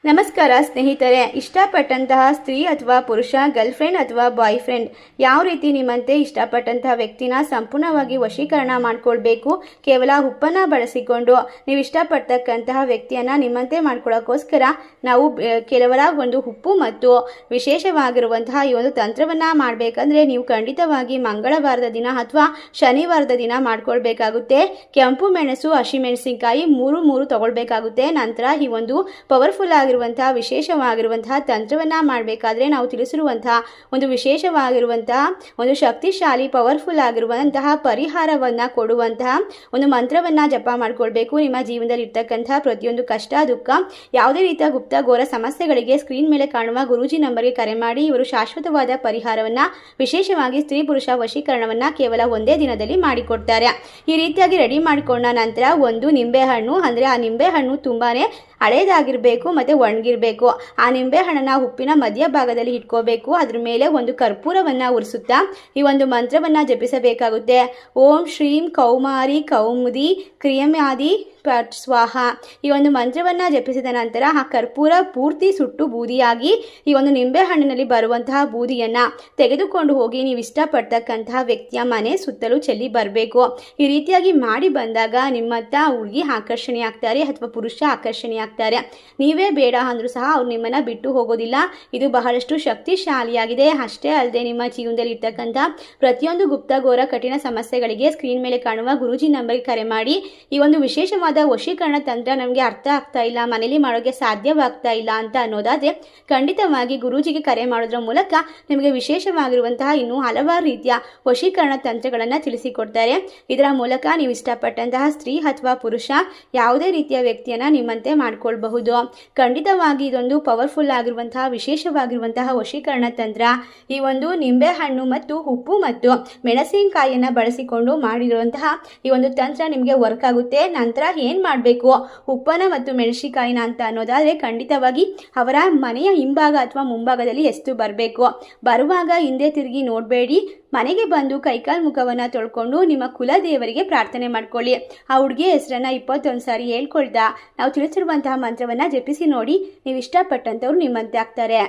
ನಮಸ್ಕಾರ ಸ್ನೇಹಿತರೆ, ಇಷ್ಟಪಟ್ಟಂತಹ ಸ್ತ್ರೀ ಅಥವಾ ಪುರುಷ, ಗರ್ಲ್ಫ್ರೆಂಡ್ ಅಥವಾ ಬಾಯ್ ಫ್ರೆಂಡ್ ಯಾವ ರೀತಿ ನಿಮ್ಮಂತೆ ಇಷ್ಟಪಟ್ಟಂತಹ ವ್ಯಕ್ತಿನ ಸಂಪೂರ್ಣವಾಗಿ ವಶೀಕರಣ ಮಾಡ್ಕೊಳ್ಬೇಕು, ಕೇವಲ ಉಪ್ಪನ್ನು ಬಳಸಿಕೊಂಡು ನೀವು ಇಷ್ಟಪಡ್ತಕ್ಕಂತಹ ವ್ಯಕ್ತಿಯನ್ನು ನಿಮ್ಮಂತೆ ಮಾಡ್ಕೊಳ್ಳೋಕ್ಕೋಸ್ಕರ ನಾವು ಕೆಲವರ ಒಂದು ಉಪ್ಪು ಮತ್ತು ವಿಶೇಷವಾಗಿರುವಂತಹ ಈ ಒಂದು ತಂತ್ರವನ್ನು ಮಾಡಬೇಕಂದ್ರೆ ನೀವು ಖಂಡಿತವಾಗಿ ಮಂಗಳವಾರದ ದಿನ ಅಥವಾ ಶನಿವಾರದ ದಿನ ಮಾಡ್ಕೊಳ್ಬೇಕಾಗುತ್ತೆ. ಕೆಂಪು ಮೆಣಸು, ಹಸಿಮೆಣಸಿನಕಾಯಿ ಮೂರು ತಗೊಳ್ಬೇಕಾಗುತ್ತೆ. ನಂತರ ಈ ಒಂದು ಪವರ್ಫುಲ್ ಆಗಿರುವಂತಹ ವಿಶೇಷವಾಗಿರುವಂತಹ ತಂತ್ರವನ್ನು ಮಾಡಬೇಕಾದ್ರೆ ನಾವು ತಿಳಿಸಿರುವಂತಹ ಒಂದು ವಿಶೇಷವಾಗಿರುವಂತಹ ಒಂದು ಶಕ್ತಿಶಾಲಿ ಪವರ್ಫುಲ್ ಆಗಿರುವಂತಹ ಪರಿಹಾರವನ್ನು ಕೊಡುವಂತಹ ಒಂದು ಮಂತ್ರವನ್ನು ಜಪ ಮಾಡಿಕೊಳ್ಬೇಕು. ನಿಮ್ಮ ಜೀವನದಲ್ಲಿ ಇರ್ತಕ್ಕಂತಹ ಪ್ರತಿಯೊಂದು ಕಷ್ಟ, ದುಃಖ, ಯಾವುದೇ ರೀತಿಯ ಗುಪ್ತ ಘೋರ ಸಮಸ್ಯೆಗಳಿಗೆ ಸ್ಕ್ರೀನ್ ಮೇಲೆ ಕಾಣುವ ಗುರೂಜಿ ನಂಬರ್ಗೆ ಕರೆ ಮಾಡಿ ಇವರು ಶಾಶ್ವತವಾದ ಪರಿಹಾರವನ್ನು, ವಿಶೇಷವಾಗಿ ಸ್ತ್ರೀ ಪುರುಷ ವಶೀಕರಣವನ್ನು ಕೇವಲ ಒಂದೇ ದಿನದಲ್ಲಿ ಮಾಡಿಕೊಡ್ತಾರೆ. ಈ ರೀತಿಯಾಗಿ ರೆಡಿ ಮಾಡಿಕೊಂಡ ನಂತರ ಒಂದು ನಿಂಬೆಹಣ್ಣು, ಅಂದರೆ ಆ ನಿಂಬೆಹಣ್ಣು ತುಂಬಾನೇ ಹಳೇದಾಗಿರಬೇಕು ಮತ್ತು ಒಣಗಿರಬೇಕು. ಆ ನಿಂಬೆಹಣ್ಣನ್ನು ಉಪ್ಪಿನ ಮಧ್ಯಭಾಗದಲ್ಲಿ ಇಟ್ಕೋಬೇಕು. ಅದ್ರ ಮೇಲೆ ಒಂದು ಕರ್ಪೂರವನ್ನು ಉರಿಸುತ್ತಾ ಈ ಒಂದು ಮಂತ್ರವನ್ನು ಜಪಿಸಬೇಕಾಗುತ್ತೆ. ಓಂ ಶ್ರೀಂ ಕೌಮಾರಿ ಕೌಮುದಿ ಕ್ರಿಯಮ್ಯಾದಿ ಪಟ್ ಸ್ವಾಹ. ಈ ಒಂದು ಮಂತ್ರವನ್ನು ಜಪಿಸಿದ ನಂತರ ಆ ಕರ್ಪೂರ ಪೂರ್ತಿ ಸುಟ್ಟು ಬೂದಿಯಾಗಿ ಈ ಒಂದು ನಿಂಬೆಹಣ್ಣಿನಲ್ಲಿ ಬರುವಂತಹ ಬೂದಿಯನ್ನು ತೆಗೆದುಕೊಂಡು ಹೋಗಿ ನೀವು ಇಷ್ಟಪಡ್ತಕ್ಕಂತಹ ವ್ಯಕ್ತಿಯ ಮನೆ ಸುತ್ತಲೂ ಚೆಲ್ಲಿ ಬರಬೇಕು. ಈ ರೀತಿಯಾಗಿ ಮಾಡಿ ಬಂದಾಗ ನಿಮ್ಮತ್ತ ಹುಡುಗಿ ಆಕರ್ಷಣೆ ಆಗ್ತಾರೆ ಅಥವಾ ಪುರುಷ ಆಕರ್ಷಣೆ ಆಗ್ತಾರೆ. ನೀವೇ ಬೇಡ ಅಂದರೂ ಸಹ ಅವ್ರು ನಿಮ್ಮನ್ನು ಬಿಟ್ಟು ಹೋಗೋದಿಲ್ಲ. ಇದು ಬಹಳಷ್ಟು ಶಕ್ತಿಶಾಲಿಯಾಗಿದೆ. ಅಷ್ಟೇ ಅಲ್ಲದೆ ನಿಮ್ಮ ಜೀವನದಲ್ಲಿ ಇರ್ತಕ್ಕಂಥ ಪ್ರತಿಯೊಂದು ಗುಪ್ತಘೋರ ಕಠಿಣ ಸಮಸ್ಯೆಗಳಿಗೆ ಸ್ಕ್ರೀನ್ ಮೇಲೆ ಕಾಣುವ ಗುರೂಜಿ ನಂಬರ್ಗೆ ಕರೆ ಮಾಡಿ ಈ ಒಂದು ವಿಶೇಷವಾದ ವಶೀಕರಣ ತಂತ್ರ ನಮಗೆ ಅರ್ಥ ಆಗ್ತಾ ಇಲ್ಲ, ಮನೇಲಿ ಮಾಡೋಕ್ಕೆ ಸಾಧ್ಯವಾಗ್ತಾ ಇಲ್ಲ ಅಂತ ಅನ್ನೋದಾದರೆ ಖಂಡಿತವಾಗಿ ಗುರೂಜಿಗೆ ಕರೆ ಮಾಡೋದ್ರ ಮೂಲಕ ನಿಮಗೆ ವಿಶೇಷವಾಗಿರುವಂತಹ ಇನ್ನೂ ಹಲವಾರು ರೀತಿಯ ವಶೀಕರಣ ತಂತ್ರಗಳನ್ನು ತಿಳಿಸಿಕೊಡ್ತಾರೆ. ಇದರ ಮೂಲಕ ನೀವು ಇಷ್ಟಪಟ್ಟಂತಹ ಸ್ತ್ರೀ ಅಥವಾ ಪುರುಷ ಯಾವುದೇ ರೀತಿಯ ವ್ಯಕ್ತಿಯನ್ನು ನಿಮ್ಮಂತೆ ಮಾಡ್ಕೊಳ್ಬಹುದು. ಖಂಡಿತವಾಗಿ ಇದೊಂದು ಪವರ್ಫುಲ್ ಆಗಿರುವಂತಹ ವಿಶೇಷವಾಗಿರುವಂತಹ ವಶೀಕರಣ ತಂತ್ರ. ಈ ಒಂದು ನಿಂಬೆಹಣ್ಣು ಮತ್ತು ಉಪ್ಪು ಮತ್ತು ಮೆಣಸಿನಕಾಯಿಯನ್ನು ಬಳಸಿಕೊಂಡು ಮಾಡಿರುವಂತಹ ಈ ಒಂದು ತಂತ್ರ ನಿಮಗೆ ವರ್ಕ್ ಆಗುತ್ತೆ. ನಂತರ ಏನು ಮಾಡಬೇಕು, ಉಪ್ಪನ್ನು ಮತ್ತು ಮೆಣಸಿನಕಾಯಿನ ಅಂತ ಅನ್ನೋದಾದರೆ ಖಂಡಿತವಾಗಿ ಅವರ ಮನೆಯ ಹಿಂಭಾಗ ಅಥವಾ ಮುಂಭಾಗದಲ್ಲಿ ಎಷ್ಟು ಬರಬೇಕು. ಬರುವಾಗ ಹಿಂದೆ ತಿರುಗಿ ನೋಡಬೇಡಿ. ಮನೆಗೆ ಬಂದು ಕೈಕಾಲು ಮುಖವನ್ನು ತೊಳ್ಕೊಂಡು ನಿಮ್ಮ ಕುಲದೇವರಿಗೆ ಪ್ರಾರ್ಥನೆ ಮಾಡ್ಕೊಳ್ಳಿ. ಆ ಹುಡುಗಿಯ ಹೆಸರನ್ನು 21 ಸಾರಿ ಹೇಳ್ಕೊಳ್ತಾ ನಾವು ತಿಳಿಸಿರುವಂತಹ ಮಂತ್ರವನ್ನು ಜಪಿಸಿ ನೋಡಿ. ನೀವು ಇಷ್ಟಪಟ್ಟಂಥವ್ರು ನಿಮ್ಮಂತೆ ಆಗ್ತಾರೆ.